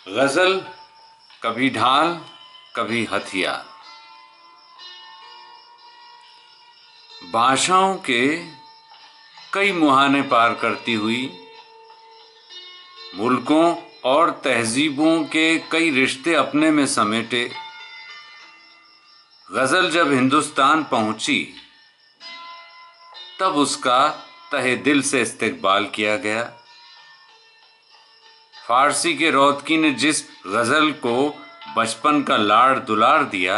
गजल कभी ढाल कभी हथियार। भाषाओं के कई मुहाने पार करती हुई, मुल्कों और तहजीबों के कई रिश्ते अपने में समेटे, गजल जब हिंदुस्तान पहुंची तब उसका तहे दिल से इस्तकबाल किया गया। फारसी के रौदकी ने जिस गजल को बचपन का लाड़ दुलार दिया,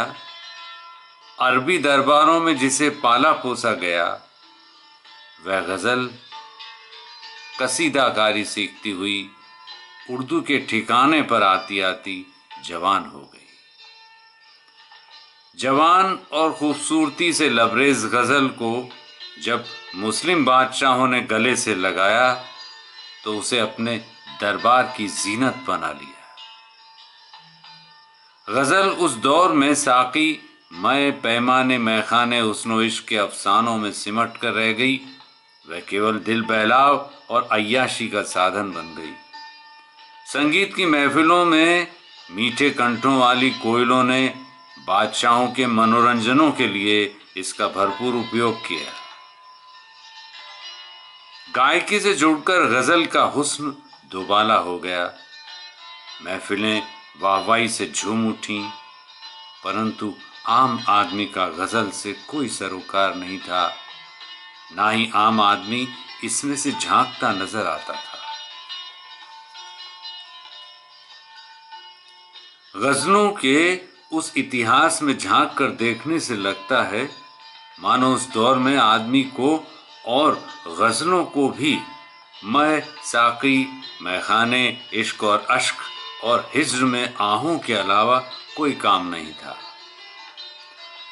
अरबी दरबारों में जिसे पाला पोसा गया, वह गजल कसीदाकारी सीखती हुई उर्दू के ठिकाने पर आती आती जवान हो गई। जवान और खूबसूरती से लबरेज गजल को जब मुस्लिम बादशाहों ने गले से लगाया तो उसे अपने दरबार की जीनत बना लिया। गजल उस दौर में साकी मय पैमाने मैखाने हुस्न इश्क के अफसानों में सिमट कर रह गई। वह केवल दिल बहलाव और अय्याशी का साधन बन गई। संगीत की महफिलों में मीठे कंठों वाली कोयलों ने बादशाहों के मनोरंजनों के लिए इसका भरपूर उपयोग किया। गायकी से जुड़कर गजल का हुस्न दुबाला हो गया। महफिलें वाहवाही से झूम उठी, परंतु आम आदमी का गजल से कोई सरोकार नहीं था, ना ही आम आदमी इसमें से झांकता नजर आता था। गजलों के उस इतिहास में झांक कर देखने से लगता है मानो उस दौर में आदमी को और गजलों को भी मैं साकी मैखाने इश्क और अश्क और हिज्र में आहों के अलावा कोई काम नहीं था।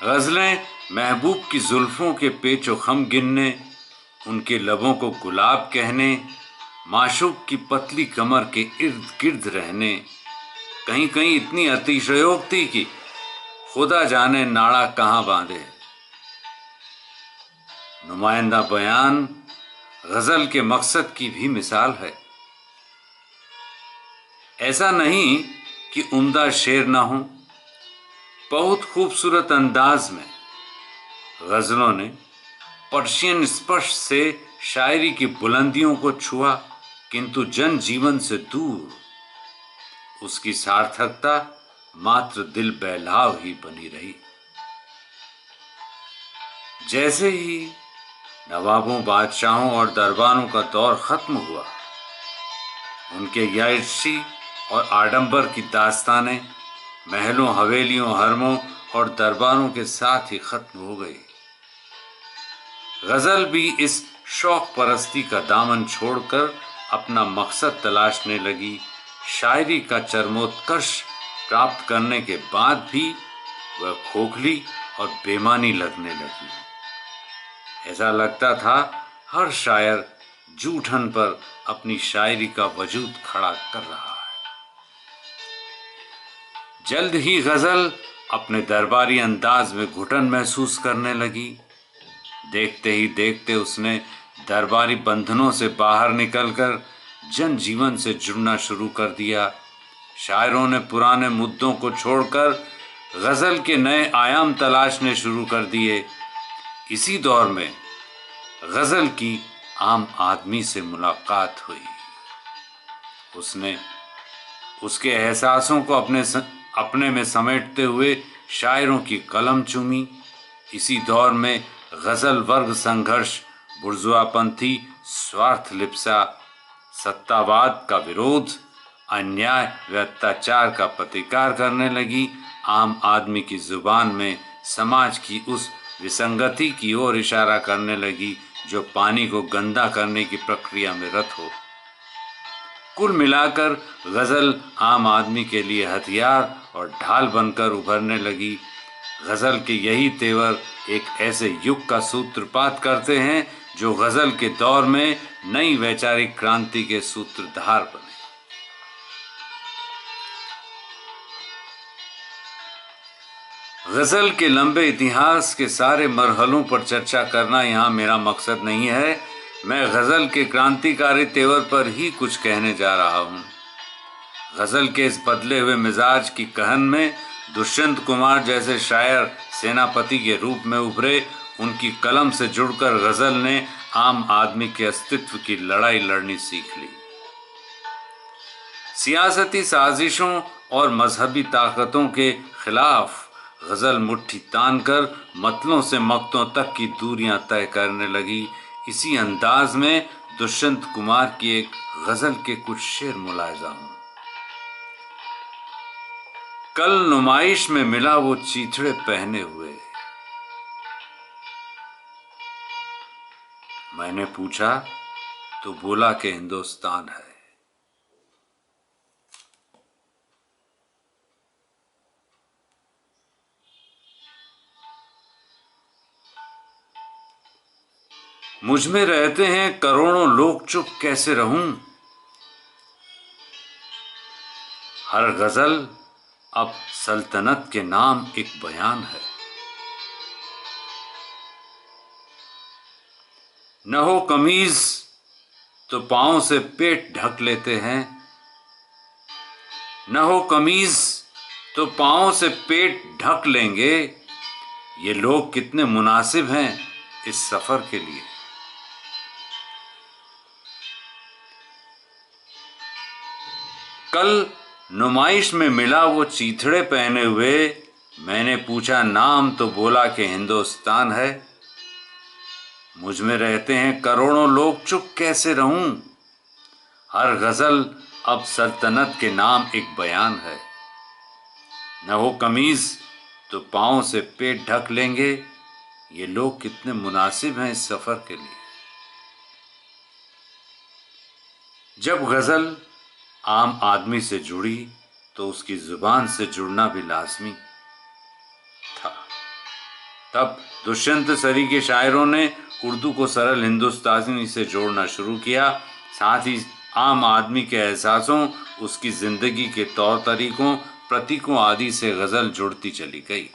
गजलें महबूब की जुल्फों के पेचो खम गिनने, उनके लबों को गुलाब कहने, माशूक की पतली कमर के इर्द गिर्द रहने, कहीं कहीं इतनी अतिशयोक्ति की खुदा जाने नाड़ा कहाँ बांधे। नुमाइंदा बयान गजल के मकसद की भी मिसाल है। ऐसा नहीं कि उम्दा शेर ना हो, बहुत खूबसूरत अंदाज में गजलों ने पर्शियन स्पर्श से शायरी की बुलंदियों को छुआ, किंतु जन जीवन से दूर उसकी सार्थकता मात्र दिल बहलाव ही बनी रही। जैसे ही नवाबों, बादशाहों और दरबारों का दौर खत्म हुआ, उनके याशी और आडंबर की दास्तानें महलों, हवेलियों, हरमों और दरबारों के साथ ही खत्म हो गई। गजल भी इस शौक परस्ती का दामन छोड़कर अपना मकसद तलाशने लगी। शायरी का चरमोत्कर्ष प्राप्त करने के बाद भी वह खोखली और बेमानी लगने लगी। ऐसा लगता था हर शायर जूठन पर अपनी शायरी का वजूद खड़ा कर रहा है। जल्द ही गजल अपने दरबारी अंदाज में घुटन महसूस करने लगी। देखते ही देखते उसने दरबारी बंधनों से बाहर निकलकर जनजीवन से जुड़ना शुरू कर दिया। शायरों ने पुराने मुद्दों को छोड़कर गजल के नए आयाम तलाशने शुरू कर दिए। इसी दौर में गजल की आम आदमी से मुलाकात हुई। उसने उसके एहसासों को अपने में समेटते हुए शायरों की कलम चूमी। इसी दौर में गजल वर्ग संघर्ष, बुर्जुआपंथी, स्वार्थ लिप्सा, सत्तावाद का विरोध, अन्याय व अत्याचार का प्रतिकार करने लगी। आम आदमी की जुबान में समाज की उस विसंगति की ओर इशारा करने लगी जो पानी को गंदा करने की प्रक्रिया में रत हो। कुल मिलाकर गजल आम आदमी के लिए हथियार और ढाल बनकर उभरने लगी। गजल के यही तेवर एक ऐसे युग का सूत्रपात करते हैं जो गजल के दौर में नई वैचारिक क्रांति के सूत्रधार बने। गजल के लंबे इतिहास के सारे मरहलों पर चर्चा करना यहाँ मेरा मकसद नहीं है। मैं गजल के क्रांतिकारी तेवर पर ही कुछ कहने जा रहा हूँ। गजल के इस बदले हुए मिजाज की कहन में दुष्यंत कुमार जैसे शायर सेनापति के रूप में उभरे। उनकी कलम से जुड़कर गजल ने आम आदमी के अस्तित्व की लड़ाई लड़नी सीख ली। सियासती साजिशों और मजहबी ताकतों के खिलाफ गजल मुट्ठी तानकर मतलों से मक्तों तक की दूरियां तय करने लगी। इसी अंदाज में दुष्यंत कुमार की एक गजल के कुछ शेर मुलाहिजा हूं। कल नुमाइश में मिला वो चीथड़े पहने हुए, मैंने पूछा तो बोला कि हिंदुस्तान है। मुझ में रहते हैं करोड़ों लोग, चुप कैसे रहूं। हर गजल अब सल्तनत के नाम एक बयान है। न हो कमीज तो पांव से पेट ढक लेते हैं, न हो कमीज तो पांव से पेट ढक लेंगे। ये लोग कितने मुनासिब हैं इस सफर के लिए। कल नुमाइश में मिला वो चीथड़े पहने हुए, मैंने पूछा नाम तो बोला कि हिंदुस्तान है। मुझ में रहते हैं करोड़ों लोग, चुप कैसे रहूं। हर गजल अब सल्तनत के नाम एक बयान है। न हो कमीज तो पांव से पेट ढक लेंगे। ये लोग कितने मुनासिब हैं इस सफर के लिए। जब गजल आम आदमी से जुड़ी तो उसकी जुबान से जुड़ना भी लाजमी था। तब दुष्यंत सरी के शायरों ने उर्दू को सरल हिंदुस्तानी से जोड़ना शुरू किया। साथ ही आम आदमी के एहसासों, उसकी जिंदगी के तौर तरीकों, प्रतीकों आदि से गजल जुड़ती चली गई।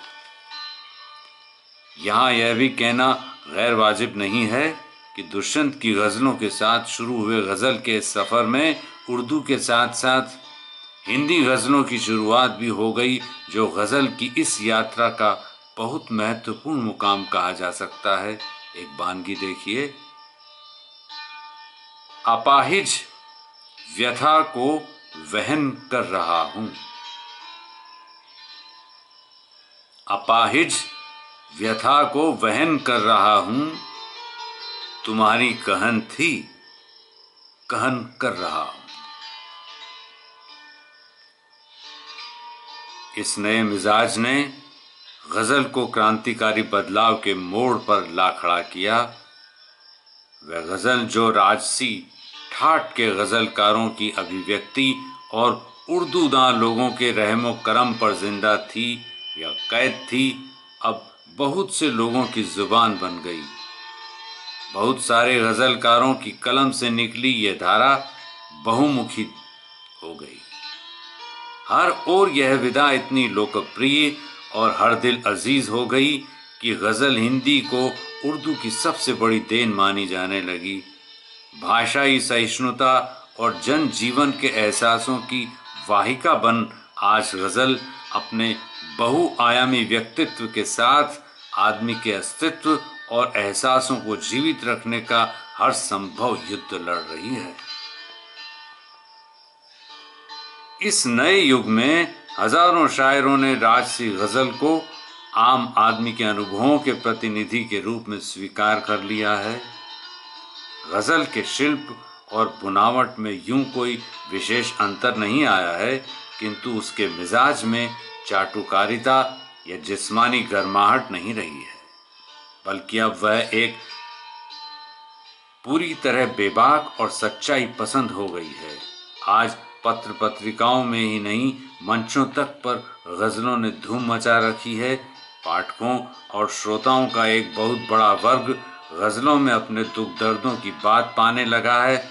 यहाँ यह भी कहना गैर वाजिब नहीं है कि दुष्यंत की गजलों के साथ शुरू हुए गजल के इस सफर में उर्दू के साथ साथ हिंदी गजलों की शुरुआत भी हो गई, जो गजल की इस यात्रा का बहुत महत्वपूर्ण मुकाम कहा जा सकता है। एक बानगी देखिए। अपाहिज व्यथा को वहन कर रहा हूं, अपाहिज व्यथा को वहन कर रहा हूं। तुम्हारी कहन थी, कहन कर रहा हूं। इस नए मिजाज ने गजल को क्रांतिकारी बदलाव के मोड़ पर ला खड़ा किया। वह गजल जो राजसी ठाट के गजलकारों की अभिव्यक्ति और उर्दूदां लोगों के रहमो करम पर जिंदा थी या कैद थी, अब बहुत से लोगों की जुबान बन गई। बहुत सारे गजलकारों की कलम से निकली ये धारा बहुमुखी हो गई। हर ओर यह विधा इतनी लोकप्रिय और हर दिल अजीज हो गई कि गजल हिंदी को उर्दू की सबसे बड़ी देन मानी जाने लगी। भाषाई सहिष्णुता और जन जीवन के एहसासों की वाहिका बन आज गजल अपने बहुआयामी व्यक्तित्व के साथ आदमी के अस्तित्व और एहसासों को जीवित रखने का हर संभव युद्ध लड़ रही है। इस नए युग में हजारों शायरों ने राजसी गजल को आम आदमी के अनुभवों के प्रतिनिधि के रूप में स्वीकार कर लिया है। गजल के शिल्प और बुनावट में यूं कोई विशेष अंतर नहीं आया है, किंतु उसके मिजाज में चाटुकारिता या जिस्मानी गर्माहट नहीं रही है, बल्कि अब वह एक पूरी तरह बेबाक और सच्चाई पसंद हो गई है। आज पत्र पत्रिकाओं में ही नहीं, मंचों तक पर गजलों ने धूम मचा रखी है। पाठकों और श्रोताओं का एक बहुत बड़ा वर्ग गजलों में अपने दुख दर्दों की बात पाने लगा है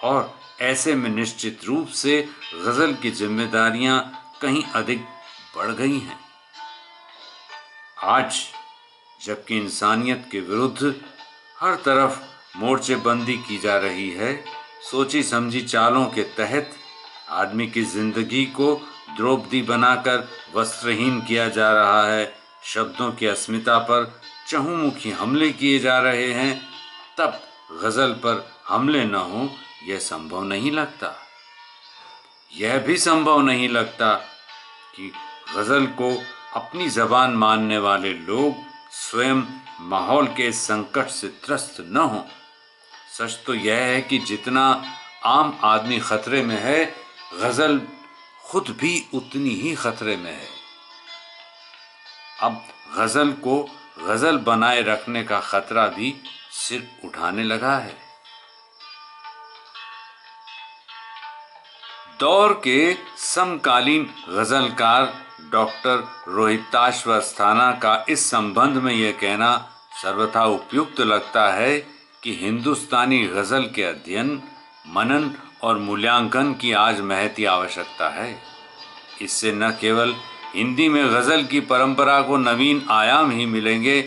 और ऐसे में निश्चित रूप से गजल की जिम्मेदारियां कहीं अधिक बढ़ गई हैं। आज जबकि इंसानियत के विरुद्ध हर तरफ मोर्चेबंदी की जा रही है, सोची समझी चालों के तहत आदमी की जिंदगी को द्रौपदी बनाकर वस्त्रहीन किया जा रहा है, शब्दों की अस्मिता पर चहुमुखी हमले किए जा रहे हैं, तब गजल पर हमले न हो यह संभव नहीं लगता। यह भी संभव नहीं लगता कि गजल को अपनी जबान मानने वाले लोग स्वयं माहौल के इस संकट से त्रस्त न हों। सच तो यह है कि जितना आम आदमी खतरे में है, गजल खुद भी उतनी ही खतरे में है। अब गजल को गजल बनाए रखने का खतरा भी सिर उठाने लगा है। दौर के समकालीन गजलकार डॉक्टर रोहिताश्व अस्थाना का इस संबंध में यह कहना सर्वथा उपयुक्त लगता है कि हिंदुस्तानी गजल के अध्ययन, मनन और मूल्यांकन की आज महती आवश्यकता है। इससे न केवल हिंदी में गजल की परंपरा को नवीन आयाम ही मिलेंगे,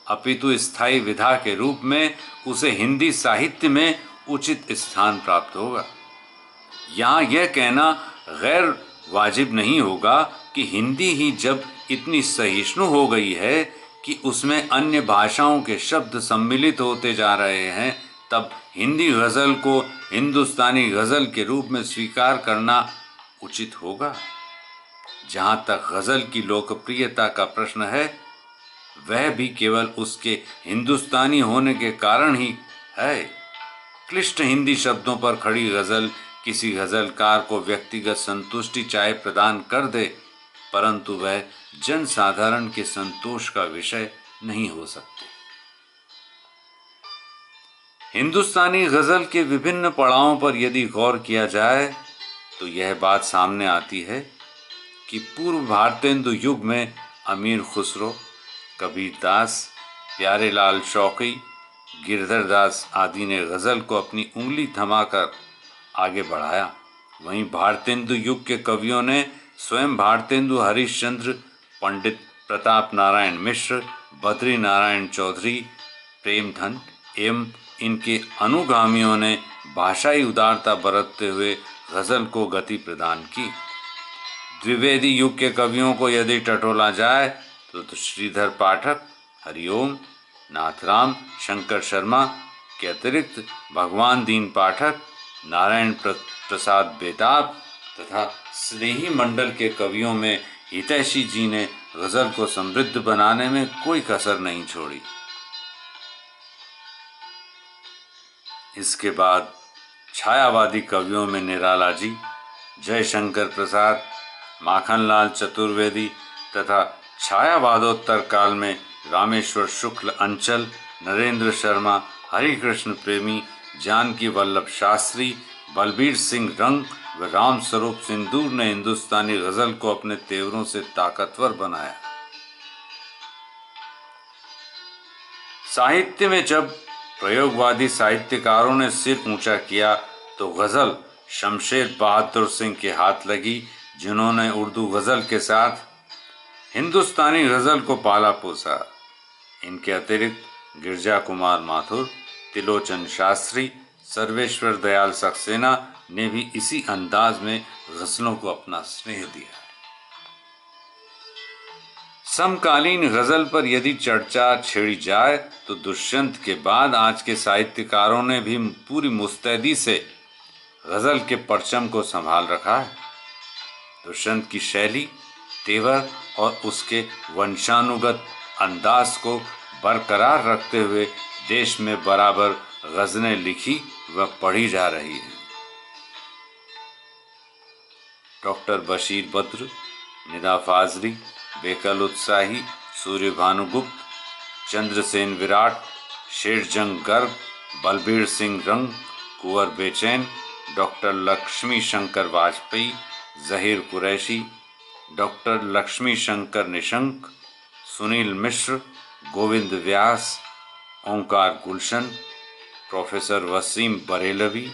अपितु स्थायी विधा के रूप में उसे हिंदी साहित्य में उचित स्थान प्राप्त होगा। यहाँ यह कहना गैर वाजिब नहीं होगा कि हिंदी ही जब इतनी सहिष्णु हो गई है कि उसमें अन्य भाषाओं के शब्द सम्मिलित होते जा रहे हैं, तब हिंदी गजल को हिंदुस्तानी गजल के रूप में स्वीकार करना उचित होगा। जहाँ तक गजल की लोकप्रियता का प्रश्न है, वह भी केवल उसके हिंदुस्तानी होने के कारण ही है। क्लिष्ट हिंदी शब्दों पर खड़ी गजल किसी गजलकार को व्यक्तिगत संतुष्टि चाहे प्रदान कर दे, परंतु वह जन साधारण के संतोष का विषय नहीं हो सकती। हिंदुस्तानी गजल के विभिन्न पड़ावों पर यदि गौर किया जाए तो यह बात सामने आती है कि पूर्व भारतेंदु युग में अमीर खुसरो, कबीर दास, प्यारेलाल शौकी, गिरधर दास आदि ने गजल को अपनी उंगली थमाकर आगे बढ़ाया। वहीं भारतेंदु युग के कवियों ने स्वयं भारतेंदु हरिश्चंद्र, पंडित प्रताप नारायण मिश्र, बद्री नारायण चौधरी, प्रेमधन एवं इनके अनुगामियों ने भाषाई उदारता बरतते हुए गजल को गति प्रदान की। द्विवेदी युग के कवियों को यदि टटोला जाए तो श्रीधर पाठक, हरिओम, नाथराम, शंकर शर्मा के अतिरिक्त भगवान दीन पाठक, नारायण प्रसाद बेताब तथा स्नेही मंडल के कवियों में हितैषी जी ने गजल को समृद्ध बनाने में कोई कसर नहीं छोड़ी। इसके बाद छायावादी कवियों में निराला जी, जयशंकर प्रसाद, माखनलाल चतुर्वेदी तथा छायावादोत्तर काल में रामेश्वर शुक्ल अंचल, नरेंद्र शर्मा, हरिकृष्ण प्रेमी, जानकी वल्लभ शास्त्री, बलबीर सिंह रंग व राम स्वरूप सिंदूर ने हिंदुस्तानी गजल को अपने तेवरों से ताकतवर बनाया। साहित्य में जब प्रयोगवादी साहित्यकारों ने सिर ऊंचा किया तो गजल शमशेर बहादुर सिंह के हाथ लगी, जिन्होंने उर्दू गजल के साथ हिंदुस्तानी गजल को पाला पोसा। इनके अतिरिक्त गिरजा कुमार माथुर, तिलोचन शास्त्री, सर्वेश्वर दयाल सक्सेना ने भी इसी अंदाज में गजलों को अपना स्नेह दिया। समकालीन गजल पर यदि चर्चा छेड़ी जाए तो दुष्यंत के बाद आज के साहित्यकारों ने भी पूरी मुस्तैदी से गजल के परचम को संभाल रखा है। दुष्यंत की शैली, तेवर और उसके वंशानुगत अंदाज को बरकरार रखते हुए देश में बराबर गजलें लिखी व पढ़ी जा रही है। डॉक्टर बशीर बद्र, निदा फाजली, बेकल उत्साही, सूर्य भानुगुप्त, चंद्रसेन विराट, शेरजंग गर्ग, बलबीर सिंह रंग, कुंवर बेचैन, डॉक्टर लक्ष्मी शंकर वाजपेयी, जहीर कुरैशी, डॉक्टर लक्ष्मी शंकर निशंक, सुनील मिश्र, गोविंद व्यास, ओंकार गुलशन, प्रोफेसर वसीम बरेलवी,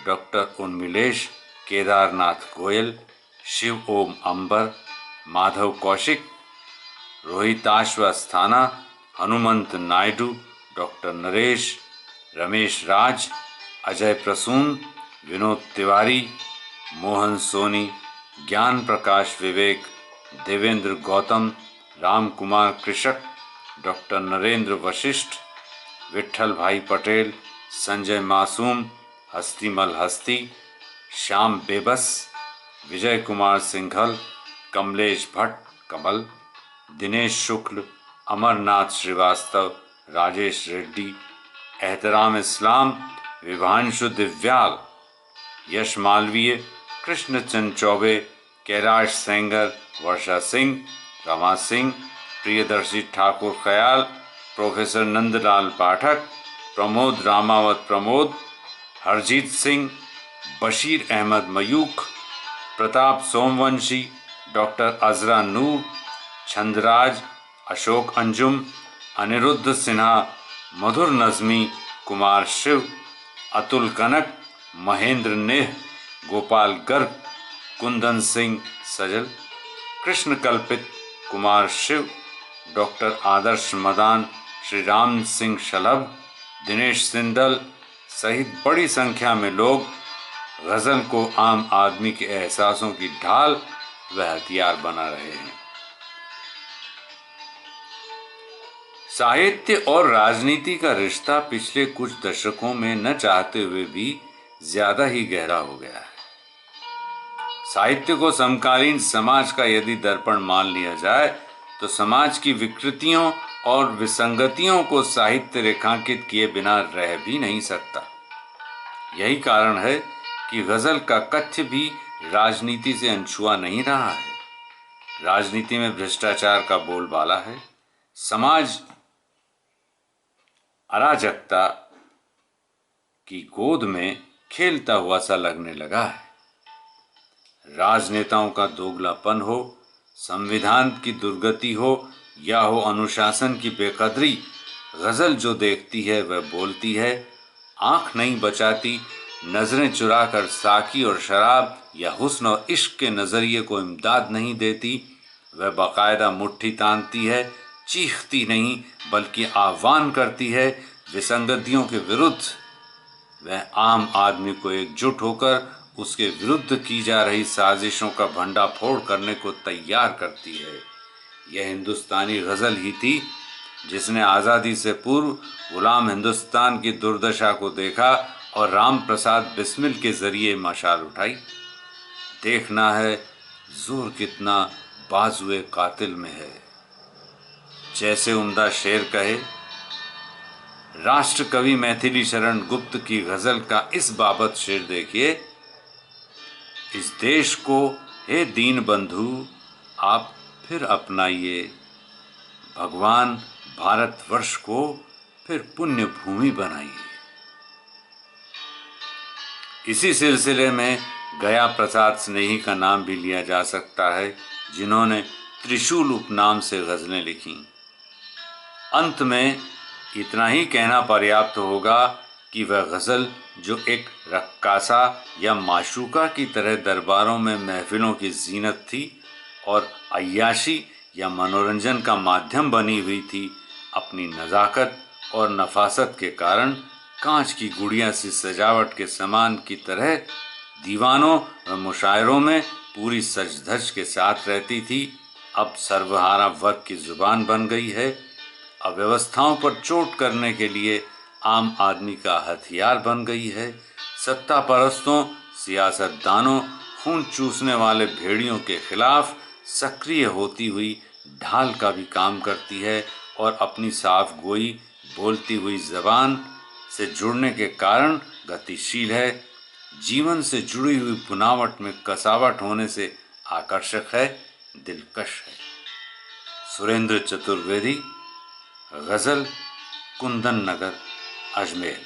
डॉक्टर उन्मिलेश, केदारनाथ गोयल, शिव ओम अंबर, माधव कौशिक, रोहिताश्व अस्थाना, हनुमंत नायडू, डॉक्टर नरेश, रमेश राज, अजय प्रसून, विनोद तिवारी, मोहन सोनी, ज्ञान प्रकाश विवेक, देवेंद्र गौतम, राम कुमार कृषक, डॉक्टर नरेंद्र वशिष्ठ, विट्ठल भाई पटेल, संजय मासूम, हस्तीमल हस्ती, श्याम बेबस, विजय कुमार सिंघल, कमलेश भट्ट कमल, दिनेश शुक्ल, अमरनाथ श्रीवास्तव, राजेश रेड्डी, एहतराम इस्लाम, विभांशु दिव्याल, यश मालवीय, कृष्णचंद चौबे, कैलाश सेंगर, वर्षा सिंह, रमा सिंह, प्रियदर्शी ठाकुर खयाल, प्रोफेसर नंदलाल पाठक, प्रमोद रामावत प्रमोद, हरजीत सिंह, बशीर अहमद मयूख, प्रताप सोमवंशी, डॉक्टर अजरा नूर, छंदराज, अशोक अंजुम, अनिरुद्ध सिन्हा, मधुर नज़मी, कुमार शिव, अतुल कनक, महेंद्र नेह, गोपाल गर्ग, कुंदन सिंह सजल, कृष्ण कल्पित, कुमार शिव, डॉक्टर आदर्श मदान, श्री राम सिंह शलभ, दिनेश सिंदल सहित बड़ी संख्या में लोग गज़ल को आम आदमी के एहसासों की ढाल व हथियार बना रहे हैं। साहित्य और राजनीति का रिश्ता पिछले कुछ दशकों में न चाहते हुए भी ज्यादा ही गहरा हो गया है। साहित्य को समकालीन समाज का यदि दर्पण मान लिया जाए तो समाज की विकृतियों और विसंगतियों को साहित्य रेखांकित किए बिना रह भी नहीं सकता। यही कारण है कि गजल का कथ्य भी राजनीति से अनछुआ नहीं रहा है। राजनीति में भ्रष्टाचार का बोलबाला है, समाज अराजकता की गोद में खेलता हुआ सा लगने लगा है। राजनेताओं का दोगलापन हो, संविधान की दुर्गति हो या हो अनुशासन की बेकदरी, गजल जो देखती है वह बोलती है। आंख नहीं बचाती, नजरें चुराकर साकी और शराब या हुस्न और इश्क के नजरिए को इमदाद नहीं देती। वह बाकायदा मुट्ठी तानती है, चीखती नहीं बल्कि आह्वान करती है विसंगतियों के विरुद्ध। वह आम आदमी को एकजुट होकर उसके विरुद्ध की जा रही साजिशों का भंडाफोड़ करने को तैयार करती है। यह हिंदुस्तानी गजल ही थी जिसने आज़ादी से पूर्व गुलाम हिंदुस्तान की दुर्दशा को देखा और राम प्रसाद बिस्मिल के जरिए मशाल उठाई। देखना है जोर कितना बाजुए कातिल में है। जैसे उम्दा शेर कहे, राष्ट्र कवि मैथिली शरण गुप्त की गजल का इस बाबत शेर देखिए। इस देश को हे दीन बंधु आप फिर अपनाइए, भगवान भारतवर्ष को फिर पुण्य भूमि बनाइए। इसी सिलसिले में गया प्रसाद स्नेही का नाम भी लिया जा सकता है, जिन्होंने त्रिशूल उपनाम से गजलें लिखीं। अंत में इतना ही कहना पर्याप्त होगा कि वह गज़ल जो एक रक्कासा या माशूका की तरह दरबारों में महफिलों की जीनत थी और अय्याशी या मनोरंजन का माध्यम बनी हुई थी, अपनी नज़ाकत और नफासत के कारण कांच की गुड़िया सी सजावट के समान की तरह दीवानों व मुशायरों में पूरी सज धज के साथ रहती थी। अब सर्वहारा वर्ग की जुबान बन गई है। अव्यवस्थाओं पर चोट करने के लिए आम आदमी का हथियार बन गई है। सत्ता परस्तों, सियासतदानों, खून चूसने वाले भेड़ियों के खिलाफ सक्रिय होती हुई ढाल का भी काम करती है और अपनी साफ गोई बोलती हुई जबान से जुड़ने के कारण गतिशील है। जीवन से जुड़ी हुई बुनावट में कसावट होने से आकर्षक है, दिलकश है। सुरेंद्र चतुर्वेदी, गज़ल, कुंदन नगर, अजमेर।